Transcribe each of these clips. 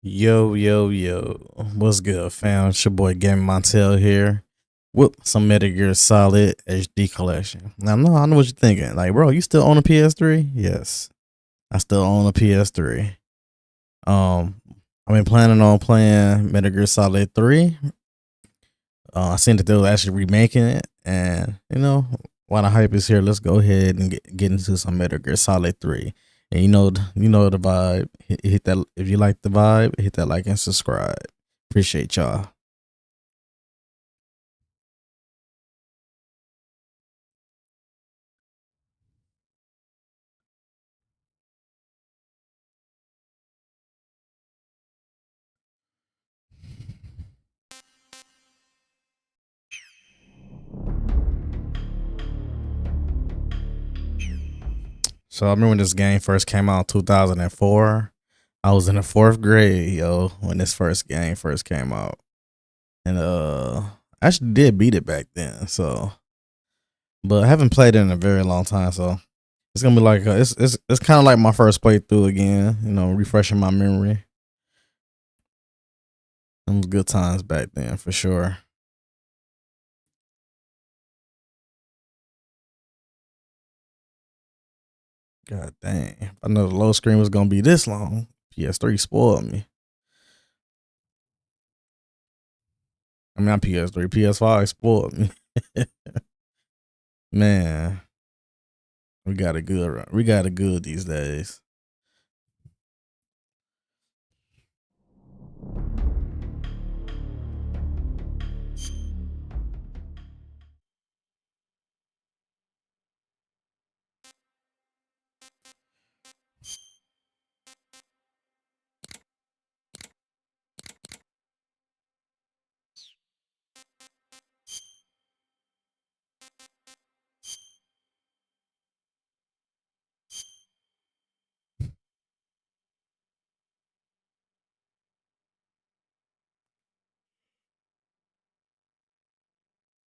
Yo, yo, yo. What's good, fam? It's your boy GamingMontel here with some Metal Gear Solid HD collection. Now, I know what you're thinking. Like, bro, you still own a PS3? Yes, I still own a PS3. I've been planning on playing Metal Gear Solid 3. I seen that they were actually remaking it, and while the hype is here, let's go ahead and get into some Metal Gear Solid 3. And you know the vibe. Hit that if you like the vibe. Hit that like and subscribe. Appreciate y'all. So I remember when this game first came out in 2004. I was in the fourth grade, yo, when this first game first came out, and I actually did beat it back then. So, but I haven't played it in a very long time. So it's gonna be like it's kind of like my first playthrough again. Refreshing my memory. Them was good times back then for sure. God dang. I know the load screen was gonna be this long. PS3 spoiled me. I mean, not PS3, PS5 spoiled me. Man, we got it good. We got it good these days.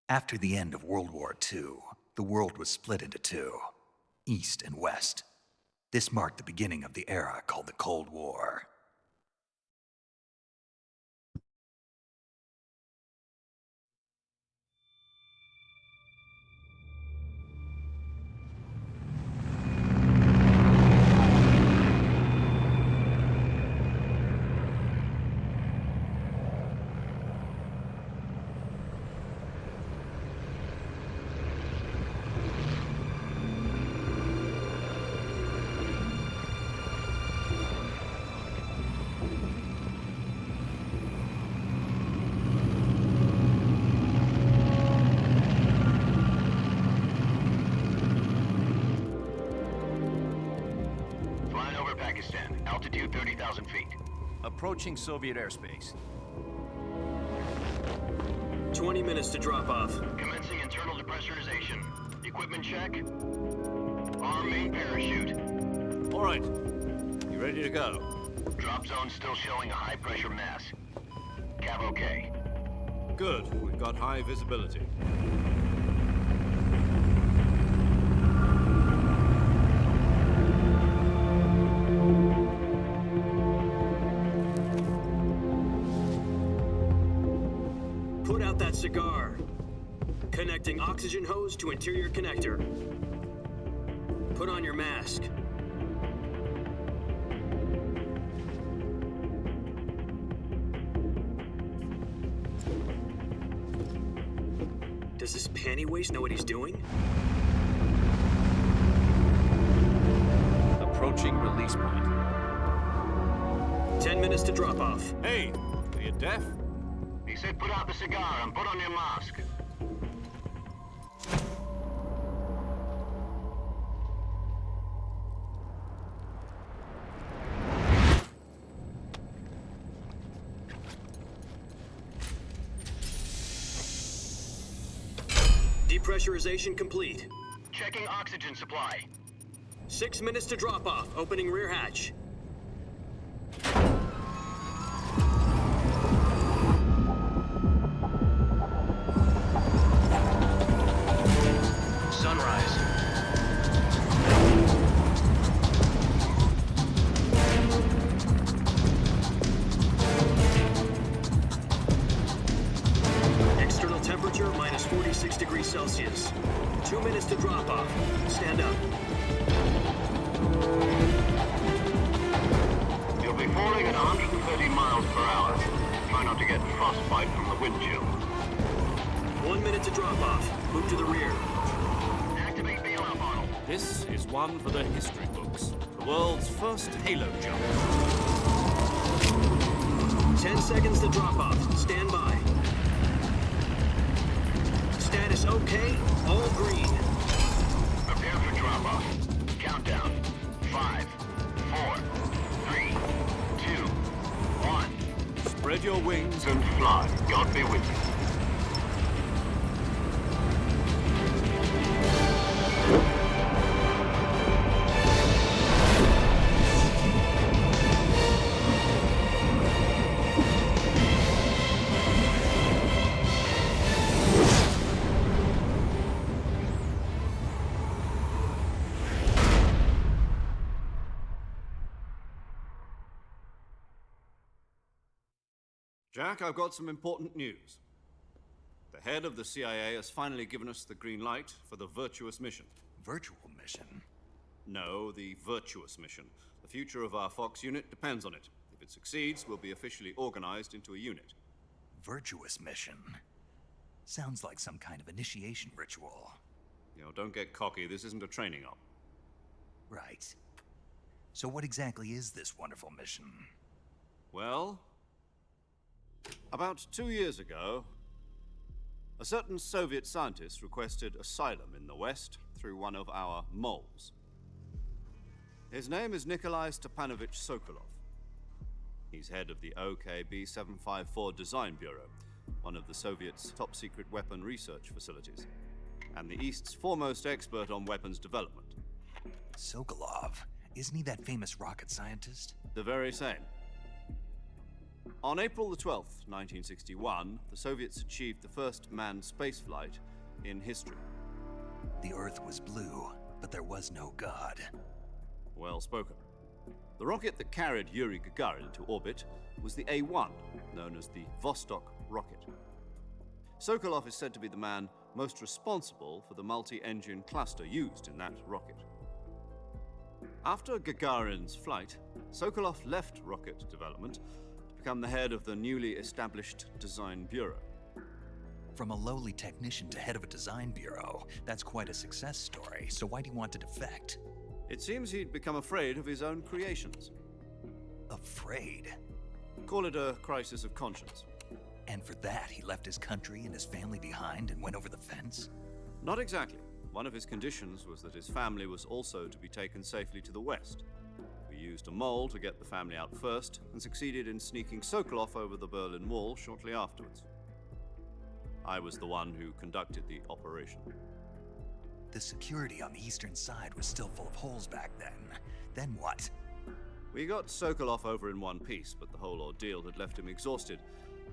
After the end of World War II, the world was split into two, East and West. This marked the beginning of the era called the Cold War. Altitude 30,000 feet. Approaching Soviet airspace. 20 minutes to drop off. Commencing internal depressurization. Equipment check. Arm main parachute. All right. You ready to go? Drop zone still showing a high pressure mass. Cav okay. Good. We've got high visibility. Put out that cigar. Connecting oxygen hose to interior connector. Put on your mask. Does this panty waste know what he's doing? Approaching release point. 10 minutes to drop off. Hey, are you deaf? He said put out the cigar and put on your mask. Depressurization complete. Checking oxygen supply. 6 minutes to drop off. Opening rear hatch. Sunrise. 2 minutes to drop off. Stand up. You'll be falling at 130 miles per hour. Try not to get frostbite from the wind chill. 1 minute to drop off. Move to the rear. Activate bailout model. This is one for the history books. The world's first halo jump. 10 seconds to drop off. Stand by. Status okay. All green. Prepare for drop off. Countdown. 5, 4, 3, 2, 1. Spread your wings And fly. God be with you. Jack, I've got some important news. The head of the CIA has finally given us the green light for the virtuous mission. Virtual mission? No, the virtuous mission. The future of our Fox unit depends on it. If it succeeds, we'll be officially organized into a unit. Virtuous mission? Sounds like some kind of initiation ritual. You know, don't get cocky. This isn't a training op. Right. So what exactly is this wonderful mission? Well, about 2 years ago, a certain Soviet scientist requested asylum in the West through one of our moles. His name is Nikolai Stepanovich Sokolov. He's head of the OKB 754 Design Bureau, one of the Soviets' top-secret weapon research facilities, and the East's foremost expert on weapons development. Sokolov? Isn't he that famous rocket scientist? The very same. On April the 12th, 1961, the Soviets achieved the first manned spaceflight in history. The Earth was blue, but there was no God. Well spoken. The rocket that carried Yuri Gagarin into orbit was the A-1, known as the Vostok rocket. Sokolov is said to be the man most responsible for the multi-engine cluster used in that rocket. After Gagarin's flight, Sokolov left rocket development to become the head of the newly established Design Bureau. From a lowly technician to head of a design bureau, that's quite a success story, so why do you want to defect? It seems he'd become afraid of his own creations. Afraid? Call it a crisis of conscience. And for that, he left his country and his family behind and went over the fence? Not exactly. One of his conditions was that his family was also to be taken safely to the West. We used a mole to get the family out first and succeeded in sneaking Sokolov over the Berlin Wall shortly afterwards. I was the one who conducted the operation. The security on the eastern side was still full of holes back then. Then what? We got Sokolov over in one piece, but the whole ordeal had left him exhausted,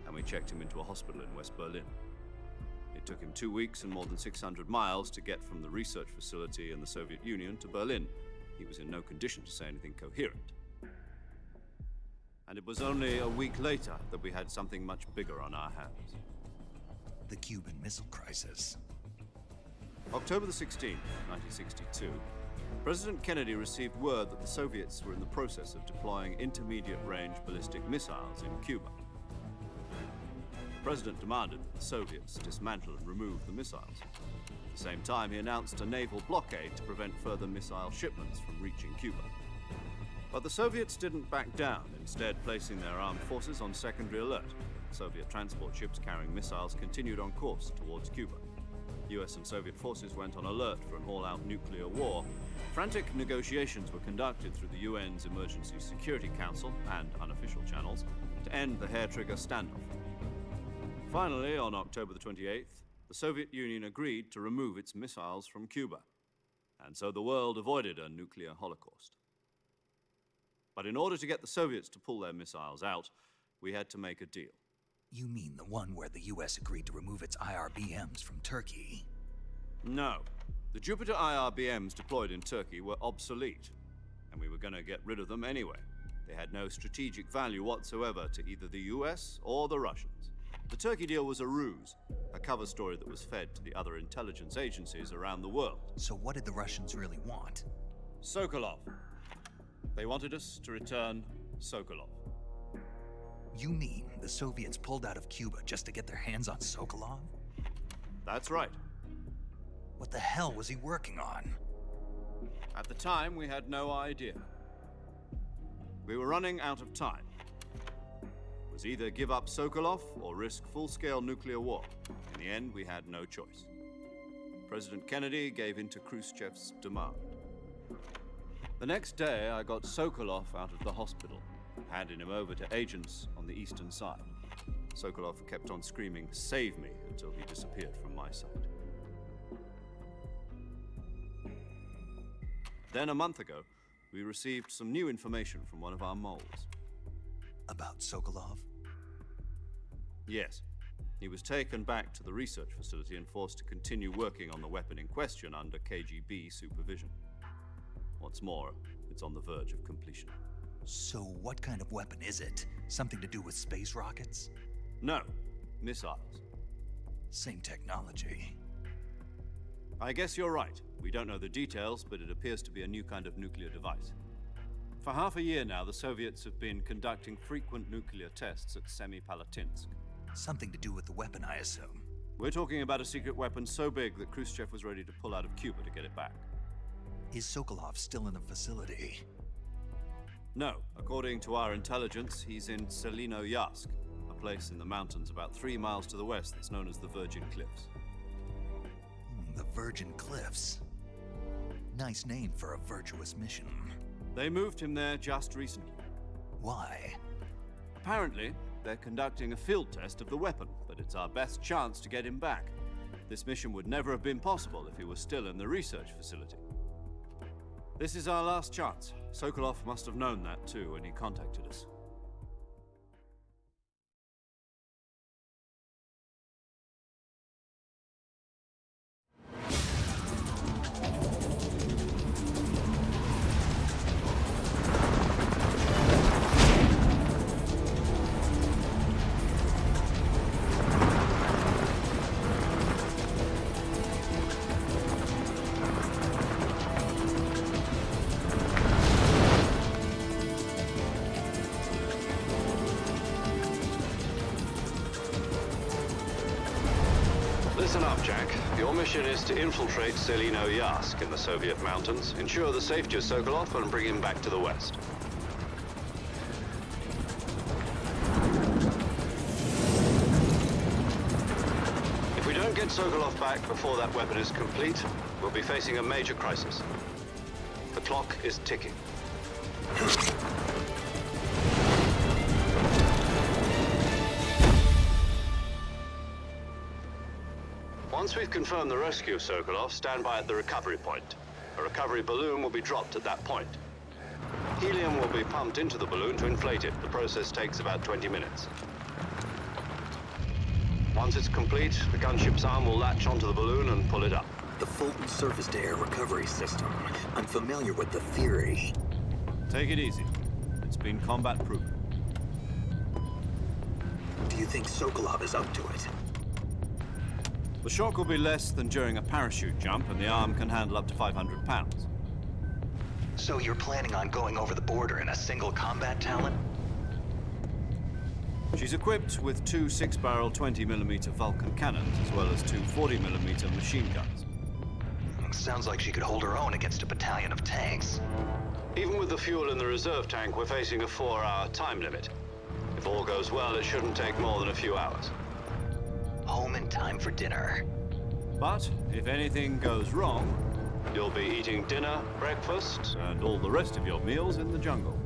and we checked him into a hospital in West Berlin. It took him 2 weeks and more than 600 miles to get from the research facility in the Soviet Union to Berlin. He was in no condition to say anything coherent. And it was only a week later that we had something much bigger on our hands. The Cuban Missile Crisis. October the 16th, 1962, President Kennedy received word that the Soviets were in the process of deploying intermediate-range ballistic missiles in Cuba. The President demanded that the Soviets dismantle and remove the missiles. At the same time, he announced a naval blockade to prevent further missile shipments from reaching Cuba. But the Soviets didn't back down, instead placing their armed forces on secondary alert. Soviet transport ships carrying missiles continued on course towards Cuba. US and Soviet forces went on alert for an all-out nuclear war. Frantic negotiations were conducted through the UN's Emergency Security Council and unofficial channels to end the hair-trigger standoff. Finally, on October the 28th, the Soviet Union agreed to remove its missiles from Cuba, and so the world avoided a nuclear holocaust. But in order to get the Soviets to pull their missiles out, we had to make a deal. You mean the one where the US agreed to remove its IRBMs from Turkey? No. The Jupiter IRBMs deployed in Turkey were obsolete, and we were going to get rid of them anyway. They had no strategic value whatsoever to either the US or the Russians. The Turkey deal was a ruse, a cover story that was fed to the other intelligence agencies around the world. So what did the Russians really want? Sokolov. They wanted us to return Sokolov. You mean the Soviets pulled out of Cuba just to get their hands on Sokolov? That's right. What the hell was he working on? At the time, we had no idea. We were running out of time. It was either give up Sokolov or risk full-scale nuclear war. In the end, we had no choice. President Kennedy gave in to Khrushchev's demand. The next day, I got Sokolov out of the hospital, handed him over to agents on the eastern side. Sokolov kept on screaming, "Save me," until he disappeared from my sight. Then a month ago, we received some new information from one of our moles. About Sokolov? Yes. He was taken back to the research facility and forced to continue working on the weapon in question under KGB supervision. What's more, it's on the verge of completion. So what kind of weapon is it? Something to do with space rockets? No, missiles. Same technology. I guess you're right. We don't know the details, but it appears to be a new kind of nuclear device. For half a year now, the Soviets have been conducting frequent nuclear tests at Semipalatinsk. Something to do with the weapon, I assume. We're talking about a secret weapon so big that Khrushchev was ready to pull out of Cuba to get it back. Is Sokolov still in the facility? No, according to our intelligence, he's in Selino-Yarsk, a place in the mountains about 3 miles to the west that's known as the Virgin Cliffs. The Virgin Cliffs. Nice name for a virtuous mission. They moved him there just recently. Why? Apparently, they're conducting a field test of the weapon, but it's our best chance to get him back. This mission would never have been possible if he was still in the research facility. This is our last chance. Sokolov must have known that too when he contacted us. Listen up, Jack. Your mission is to infiltrate Selino-Yarsk in the Soviet mountains, ensure the safety of Sokolov, and bring him back to the West. If we don't get Sokolov back before that weapon is complete, we'll be facing a major crisis. The clock is ticking. Once we've confirmed the rescue of Sokolov, stand by at the recovery point. A recovery balloon will be dropped at that point. Helium will be pumped into the balloon to inflate it. The process takes about 20 minutes. Once it's complete, the gunship's arm will latch onto the balloon and pull it up. The Fulton surface-to-air recovery system. I'm familiar with the theory. Take it easy. It's been combat-proven. Do you think Sokolov is up to it? The shock will be less than during a parachute jump, and the arm can handle up to 500 pounds. So you're planning on going over the border in a single combat talon? She's equipped with 2 6-barrel 20mm Vulcan cannons, as well as 2 40mm machine guns. Sounds like she could hold her own against a battalion of tanks. Even with the fuel in the reserve tank, we're facing a 4-hour time limit. If all goes well, it shouldn't take more than a few hours. Home in time for dinner. But if anything goes wrong, You'll be eating dinner, breakfast, and all the rest of your meals in the jungle.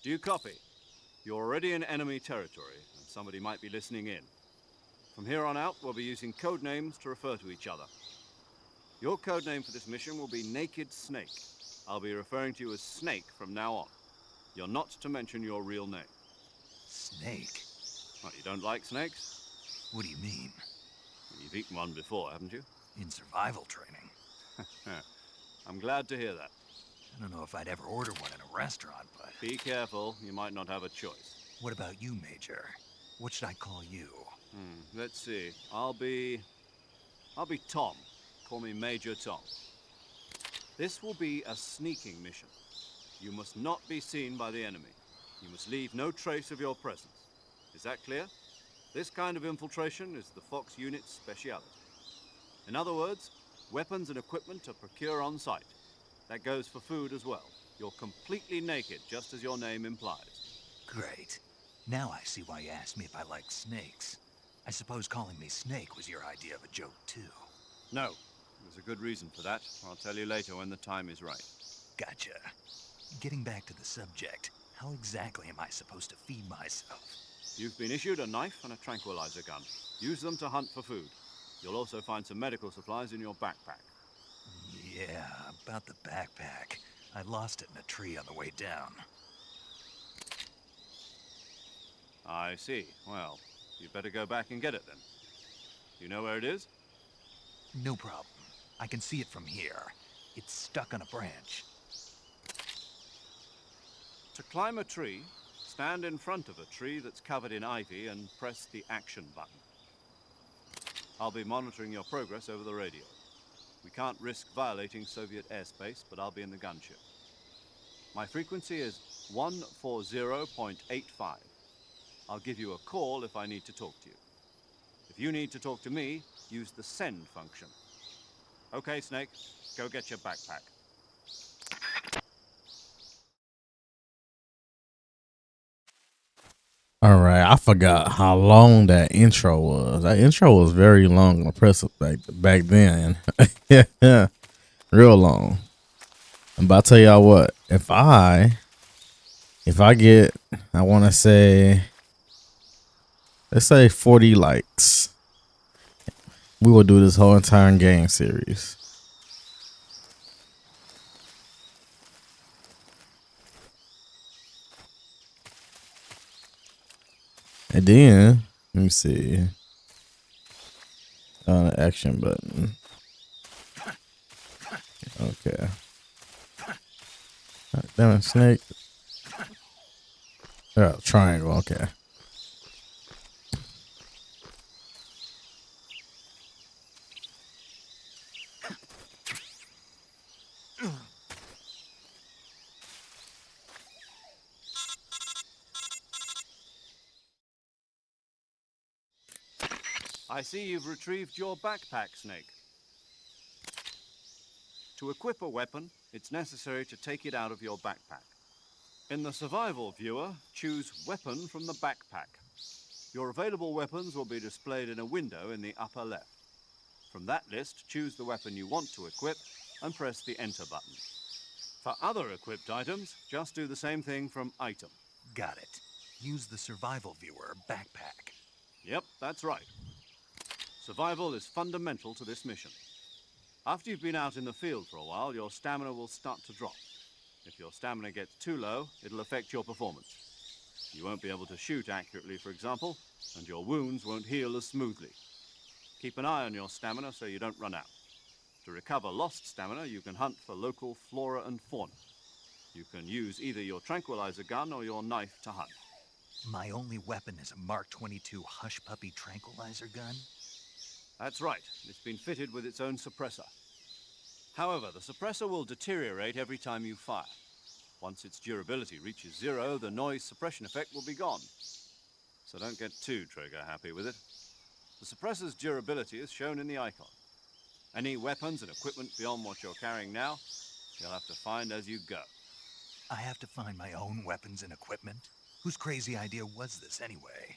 Do you copy? You're already in enemy territory, and somebody might be listening in. From here on out, we'll be using code names to refer to each other. Your code name for this mission will be Naked Snake. I'll be referring to you as Snake from now on. You're not to mention your real name. Snake? What, you don't like snakes? What do you mean? You've eaten one before, haven't you? In survival training? I'm glad to hear that. I don't know if I'd ever order one in a restaurant, but... Be careful, you might not have a choice. What about you, Major? What should I call you? Let's see. I'll be Tom. Call me Major Tom. This will be a sneaking mission. You must not be seen by the enemy. You must leave no trace of your presence. Is that clear? This kind of infiltration is the Fox unit's speciality. In other words, weapons and equipment are procured on site. That goes for food as well. You're completely naked, just as your name implies. Great. Now I see why you asked me if I like snakes. I suppose calling me Snake was your idea of a joke, too. No. There's a good reason for that. I'll tell you later when the time is right. Gotcha. Getting back to the subject, how exactly am I supposed to feed myself? You've been issued a knife and a tranquilizer gun. Use them to hunt for food. You'll also find some medical supplies in your backpack. Yeah, about the backpack. I lost it in a tree on the way down. I see. Well, you'd better go back and get it then. You know where it is? No problem. I can see it from here. It's stuck on a branch. To climb a tree, stand in front of a tree that's covered in ivy and press the action button. I'll be monitoring your progress over the radio. We can't risk violating Soviet airspace, but I'll be in the gunship. My frequency is 140.85. I'll give you a call if I need to talk to you. If you need to talk to me, use the send function. Okay, Snake, go get your backpack. All right, I forgot how long that intro was. That intro was very long and oppressive back then. Yeah, real long. But I'll tell y'all what, if I get, I want to say, let's say 40 likes, we will do this whole entire game series. And then, let me see, action button. Okay. Damn it, Snake. Oh, triangle, okay. I see you've retrieved your backpack, Snake. To equip a weapon, it's necessary to take it out of your backpack. In the survival viewer, choose Weapon from the backpack. Your available weapons will be displayed in a window in the upper left. From that list, choose the weapon you want to equip and press the Enter button. For other equipped items, just do the same thing from Item. Got it. Use the survival viewer backpack. Yep, that's right. Survival is fundamental to this mission. After you've been out in the field for a while, your stamina will start to drop. If your stamina gets too low, it'll affect your performance. You won't be able to shoot accurately, for example, and your wounds won't heal as smoothly. Keep an eye on your stamina so you don't run out. To recover lost stamina, you can hunt for local flora and fauna. You can use either your tranquilizer gun or your knife to hunt. My only weapon is a Mark 22 Hush Puppy tranquilizer gun? That's right. It's been fitted with its own suppressor. However, the suppressor will deteriorate every time you fire. Once its durability reaches 0, the noise suppression effect will be gone. So don't get too trigger happy with it. The suppressor's durability is shown in the icon. Any weapons and equipment beyond what you're carrying now, you'll have to find as you go. I have to find my own weapons and equipment? Whose crazy idea was this anyway?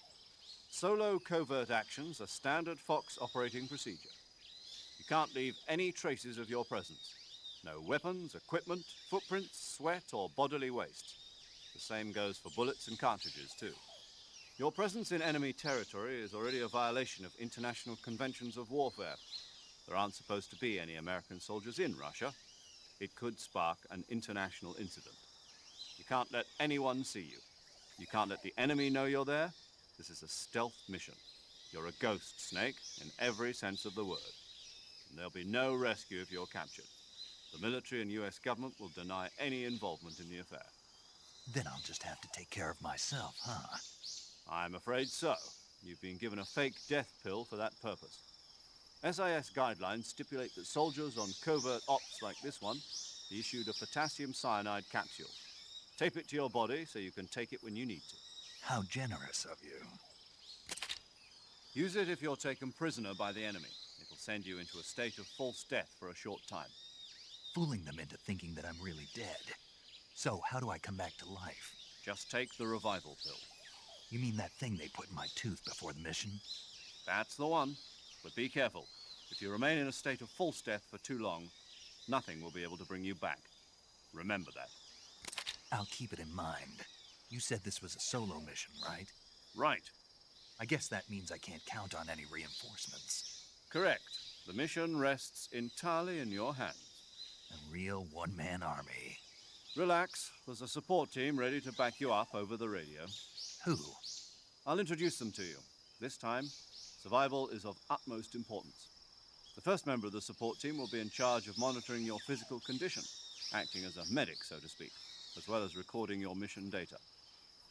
Solo covert actions are standard Fox operating procedure. You can't leave any traces of your presence. No weapons, equipment, footprints, sweat, or bodily waste. The same goes for bullets and cartridges, too. Your presence in enemy territory is already a violation of international conventions of warfare. There aren't supposed to be any American soldiers in Russia. It could spark an international incident. You can't let anyone see you. You can't let the enemy know you're there. This is a stealth mission. You're a ghost, Snake, in every sense of the word. And there'll be no rescue if you're captured. The military and US government will deny any involvement in the affair. Then I'll just have to take care of myself, huh? I'm afraid so. You've been given a fake death pill for that purpose. SIS guidelines stipulate that soldiers on covert ops like this one be issued a potassium cyanide capsule. Tape it to your body so you can take it when you need to. How generous of you. Use it if you're taken prisoner by the enemy. It'll send you into a state of false death for a short time. Fooling them into thinking that I'm really dead. So, how do I come back to life? Just take the revival pill. You mean that thing they put in my tooth before the mission? That's the one. But be careful. If you remain in a state of false death for too long, nothing will be able to bring you back. Remember that. I'll keep it in mind. You said this was a solo mission, right? Right. I guess that means I can't count on any reinforcements. Correct. The mission rests entirely in your hands. A real one-man army. Relax. There's a support team ready to back you up over the radio. Who? I'll introduce them to you. This time, survival is of utmost importance. The first member of the support team will be in charge of monitoring your physical condition, acting as a medic, so to speak, as well as recording your mission data.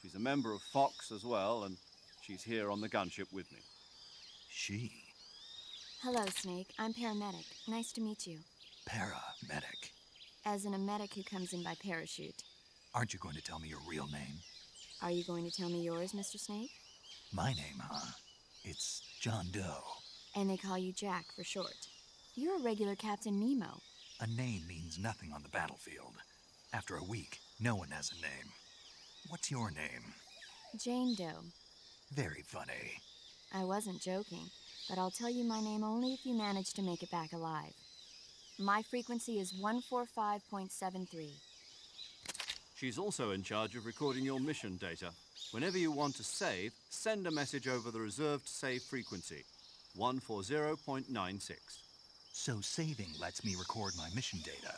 She's a member of Fox as well, and she's here on the gunship with me. She? Hello, Snake. I'm paramedic. Nice to meet you. Paramedic. As in a medic who comes in by parachute. Aren't you going to tell me your real name? Are you going to tell me yours, Mr. Snake? My name, huh? It's John Doe. And they call you Jack for short. You're a regular Captain Nemo. A name means nothing on the battlefield. After a week, no one has a name. What's your name? Jane Doe. Very funny. I wasn't joking, but I'll tell you my name only if you manage to make it back alive. My frequency is 145.73. She's also in charge of recording your mission data. Whenever you want to save, send a message over the reserved save frequency, 140.96. So saving lets me record my mission data.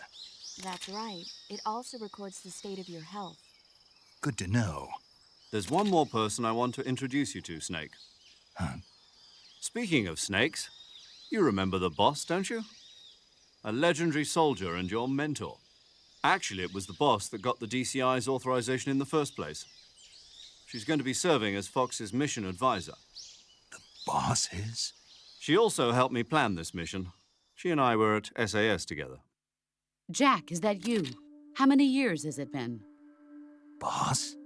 That's right. It also records the state of your health. Good to know. There's one more person I want to introduce you to, Snake. Huh? Speaking of snakes, you remember the boss, don't you? A legendary soldier and your mentor. Actually, it was the boss that got the DCI's authorization in the first place. She's going to be serving as Fox's mission advisor. The boss is? She also helped me plan this mission. She and I were at SAS together. Jack, is that you? How many years has it been? Boss?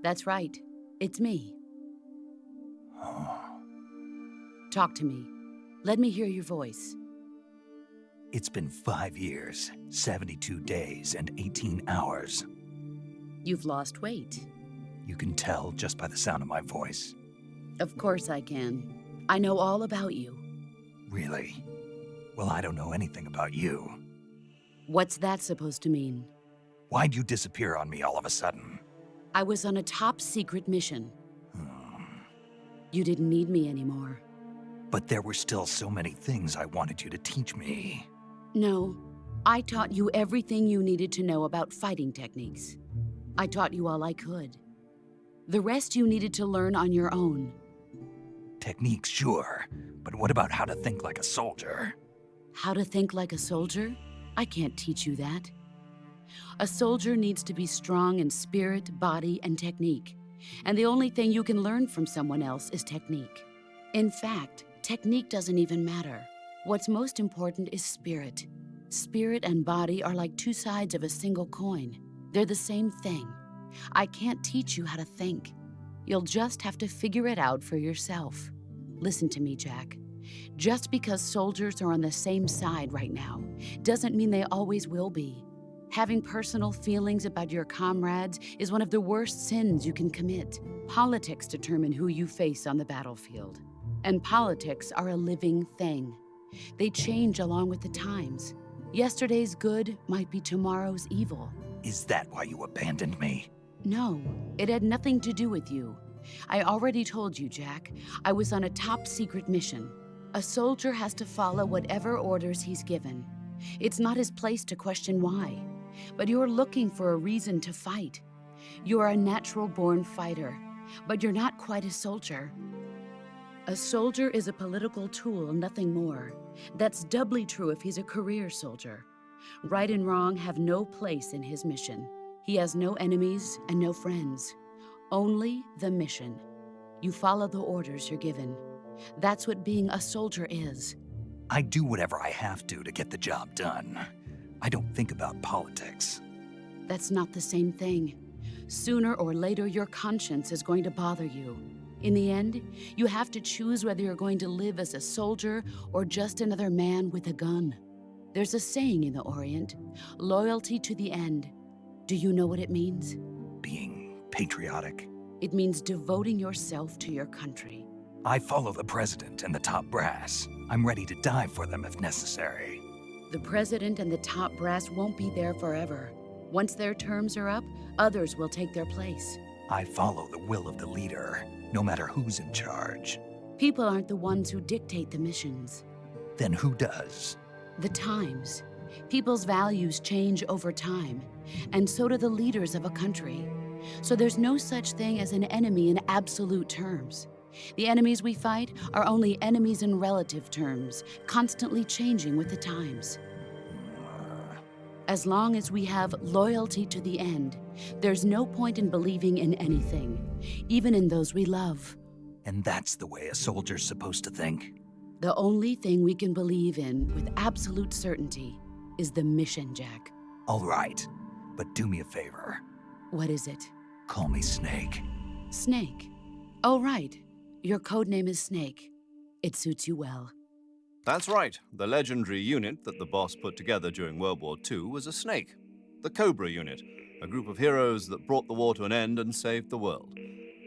That's right. It's me. Oh. Talk to me. Let me hear your voice. It's been 5 years, 72 days, and 18 hours. You've lost weight. You can tell just by the sound of my voice. Of course I can. I know all about you. Really? Well, I don't know anything about you. What's that supposed to mean? Why'd you disappear on me all of a sudden? I was on a top-secret mission. You didn't need me anymore. But there were still so many things I wanted you to teach me. No, I taught you everything you needed to know about fighting techniques. I taught you all I could. The rest you needed to learn on your own. Techniques, sure. But what about how to think like a soldier? How to think like a soldier? I can't teach you that. A soldier needs to be strong in spirit, body, and technique. And the only thing you can learn from someone else is technique. In fact, technique doesn't even matter. What's most important is spirit. Spirit and body are like two sides of a single coin. They're the same thing. I can't teach you how to think. You'll just have to figure it out for yourself. Listen to me, Jack. Just because soldiers are on the same side right now doesn't mean they always will be. Having personal feelings about your comrades is one of the worst sins you can commit. Politics determine who you face on the battlefield. And politics are a living thing. They change along with the times. Yesterday's good might be tomorrow's evil. Is that why you abandoned me? No, it had nothing to do with you. I already told you, Jack. I was on a top-secret mission. A soldier has to follow whatever orders he's given. It's not his place to question why. But you're looking for a reason to fight. You're a natural-born fighter, but you're not quite a soldier. A soldier is a political tool, nothing more. That's doubly true if he's a career soldier. Right and wrong have no place in his mission. He has no enemies and no friends. Only the mission. You follow the orders you're given. That's what being a soldier is. I do whatever I have to get the job done. I don't think about politics. That's not the same thing. Sooner or later, your conscience is going to bother you. In the end, you have to choose whether you're going to live as a soldier or just another man with a gun. There's a saying in the Orient, loyalty to the end. Do you know what it means? Being patriotic. It means devoting yourself to your country. I follow the president and the top brass. I'm ready to die for them if necessary. The president and the top brass won't be there forever. Once their terms are up, others will take their place. I follow the will of the leader, no matter who's in charge. People aren't the ones who dictate the missions. Then who does? The times. People's values change over time, and so do the leaders of a country. So there's no such thing as an enemy in absolute terms. The enemies we fight are only enemies in relative terms, constantly changing with the times. As long as we have loyalty to the end, there's no point in believing in anything, even in those we love. And that's the way a soldier's supposed to think? The only thing we can believe in with absolute certainty is the mission, Jack. All right, but do me a favor. What is it? Call me Snake. Snake. Oh, right. Your codename is Snake. It suits you well. That's right. The legendary unit that the boss put together during World War II was a snake. The Cobra unit, a group of heroes that brought the war to an end and saved the world.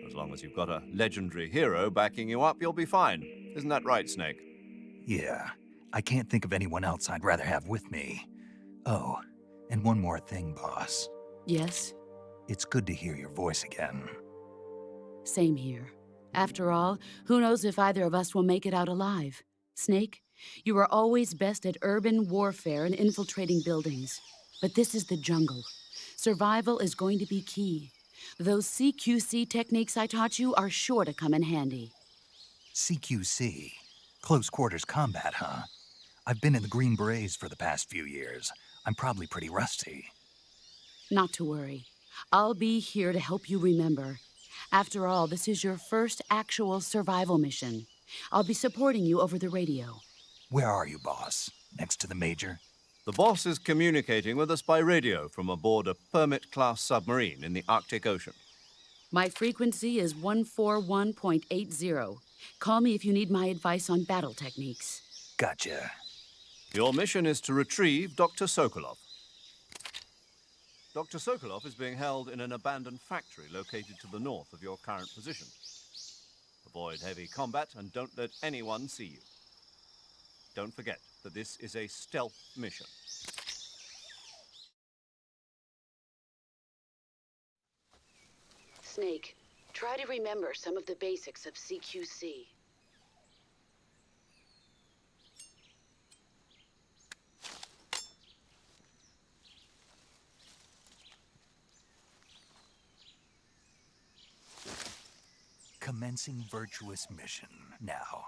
As long as you've got a legendary hero backing you up, you'll be fine. Isn't that right, Snake? Yeah, I can't think of anyone else I'd rather have with me. Oh, and one more thing, boss. Yes? It's good to hear your voice again. Same here. After all, who knows if either of us will make it out alive? Snake, you are always best at urban warfare and infiltrating buildings. But this is the jungle. Survival is going to be key. Those CQC techniques I taught you are sure to come in handy. CQC? Close quarters combat, huh? I've been in the Green Berets for the past few years. I'm probably pretty rusty. Not to worry. I'll be here to help you remember. After all, this is your first actual survival mission. I'll be supporting you over the radio. Where are you, boss? Next to the Major? The boss is communicating with us by radio from aboard a Permit-class submarine in the Arctic Ocean. My frequency is 141.80. Call me if you need my advice on battle techniques. Gotcha. Your mission is to retrieve Dr. Sokolov. Dr. Sokolov is being held in an abandoned factory located to the north of your current position. Avoid heavy combat and don't let anyone see you. Don't forget that this is a stealth mission. Snake, try to remember some of the basics of CQC. Commencing virtuous mission now.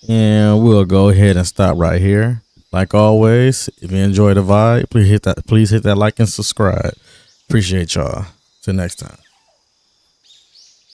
And we'll go ahead and stop right here. Like always, if you enjoy the vibe, please hit that like and subscribe. Appreciate y'all. Till next time.